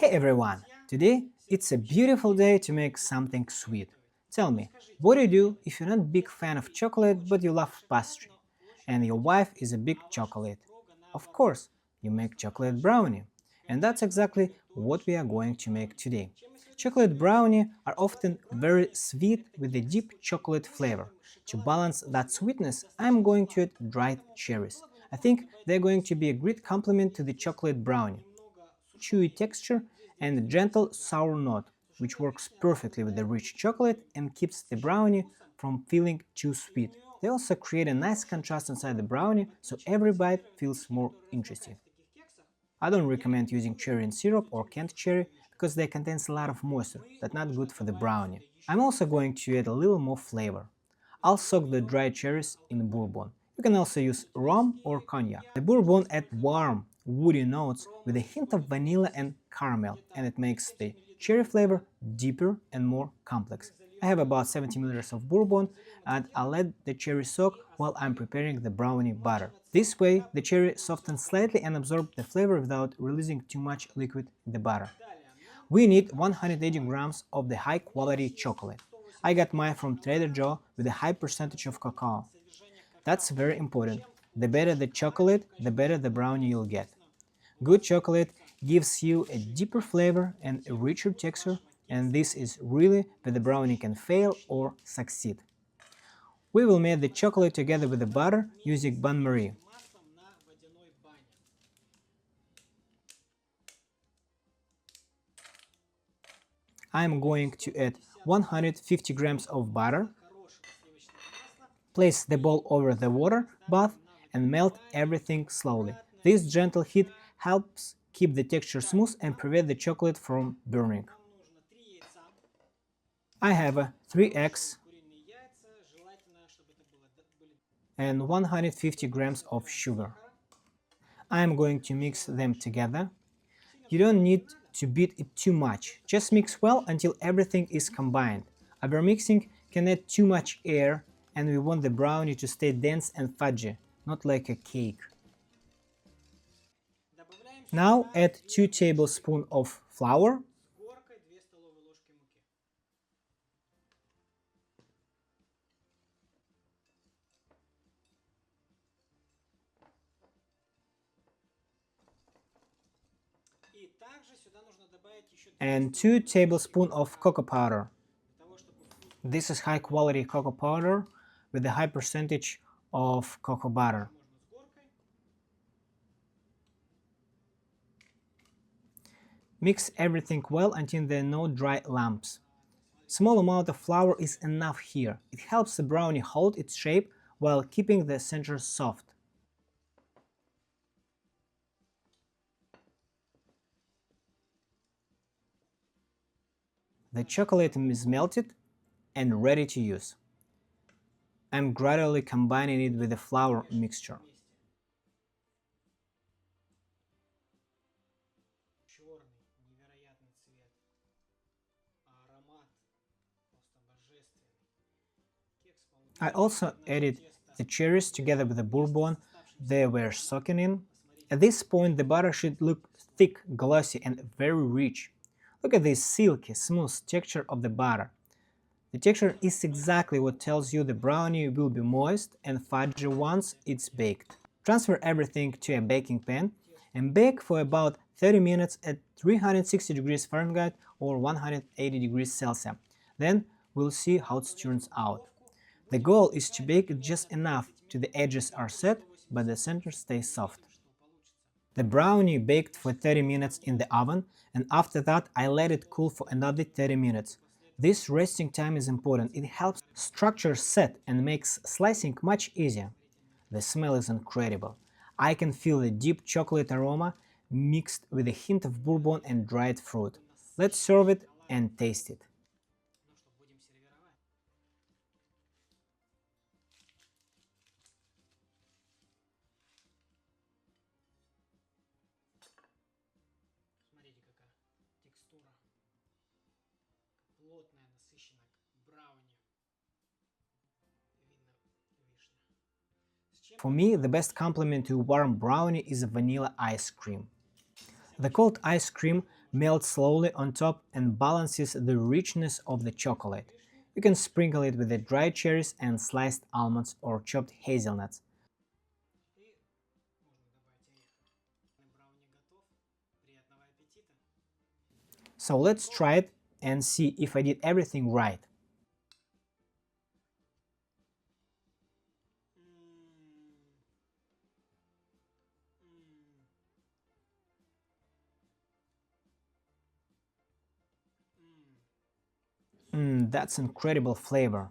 Hey everyone! Today it's a beautiful day to make something sweet. Tell me, what do you do if you're not a big fan of chocolate but you love pastry? And your wife is a big chocolate? Of course, you make chocolate brownie. And that's exactly what we are going to make today. Chocolate brownie are often very sweet with a deep chocolate flavor. To balance that sweetness, I'm going to add dried cherries. I think they're going to be a great complement to the chocolate brownie. Chewy texture and a gentle sour note, which works perfectly with the rich chocolate and keeps the brownie from feeling too sweet. They also create a nice contrast inside the brownie, so every bite feels more interesting. I don't recommend using cherry in syrup or canned cherry because they contain a lot of moisture that's not good for the brownie. I'm also going to add a little more flavor. I'll soak the dried cherries in bourbon. You can also use rum or cognac. The bourbon adds warm, woody notes with a hint of vanilla and caramel, and it makes the cherry flavor deeper and more complex. I have about 70 milliliters of bourbon, and I'll let the cherry soak while I'm preparing the brownie batter. This way, the cherry softens slightly and absorbs the flavor without releasing too much liquid in the batter. We need 180 grams of the high-quality chocolate. I got mine from Trader Joe with a high percentage of cacao. That's very important. The better the chocolate, the better the brownie you'll get. Good chocolate gives you a deeper flavor and a richer texture, and this is really where the brownie can fail or succeed. We will melt the chocolate together with the butter using bain-marie. I am going to add 150 grams of butter. Place the bowl over the water bath and melt everything slowly. This gentle heat helps keep the texture smooth and prevent the chocolate from burning. I have 3 eggs and 150 grams of sugar. I am going to mix them together. You don't need to beat it too much, just mix well until everything is combined. Overmixing can add too much air and we want the brownie to stay dense and fudgy, not like a cake. Now add 2 tablespoons of flour and 2 tablespoons of cocoa powder. This is high quality cocoa powder with a high percentage of cocoa butter. Mix everything well until there are no dry lumps. Small amount of flour is enough here. It helps the brownie hold its shape while keeping the center soft. The chocolate is melted and ready to use. I'm gradually combining it with the flour mixture. I also added the cherries together with the bourbon they were soaking in. At this point the butter should look thick, glossy and very rich. Look at this silky, smooth texture of the butter. The texture is exactly what tells you the brownie will be moist and fudgy once it's baked. Transfer everything to a baking pan and bake for about 30 minutes at 360 degrees Fahrenheit or 180 degrees Celsius. Then we'll see how it turns out. The goal is to bake it just enough till the edges are set, but the center stays soft. The brownie baked for 30 minutes in the oven, and after that I let it cool for another 30 minutes. This resting time is important. It helps structure set and makes slicing much easier. The smell is incredible. I can feel the deep chocolate aroma mixed with a hint of bourbon and dried fruit. Let's serve it and taste it. For me, the best complement to warm brownie is vanilla ice cream. The cold ice cream melts slowly on top and balances the richness of the chocolate. You can sprinkle it with the dried cherries and sliced almonds or chopped hazelnuts. So let's try it and see if I did everything right. That's incredible flavor.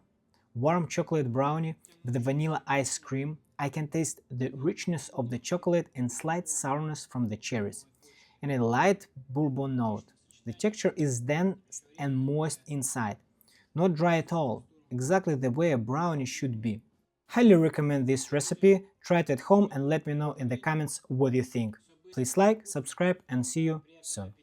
Warm chocolate brownie with the vanilla ice cream. I can taste the richness of the chocolate and slight sourness from the cherries, and a light bourbon note. The texture is dense and moist inside, not dry at all, exactly the way a brownie should be. Highly recommend this recipe, try it at home and let me know in the comments what you think. Please like, subscribe and see you soon.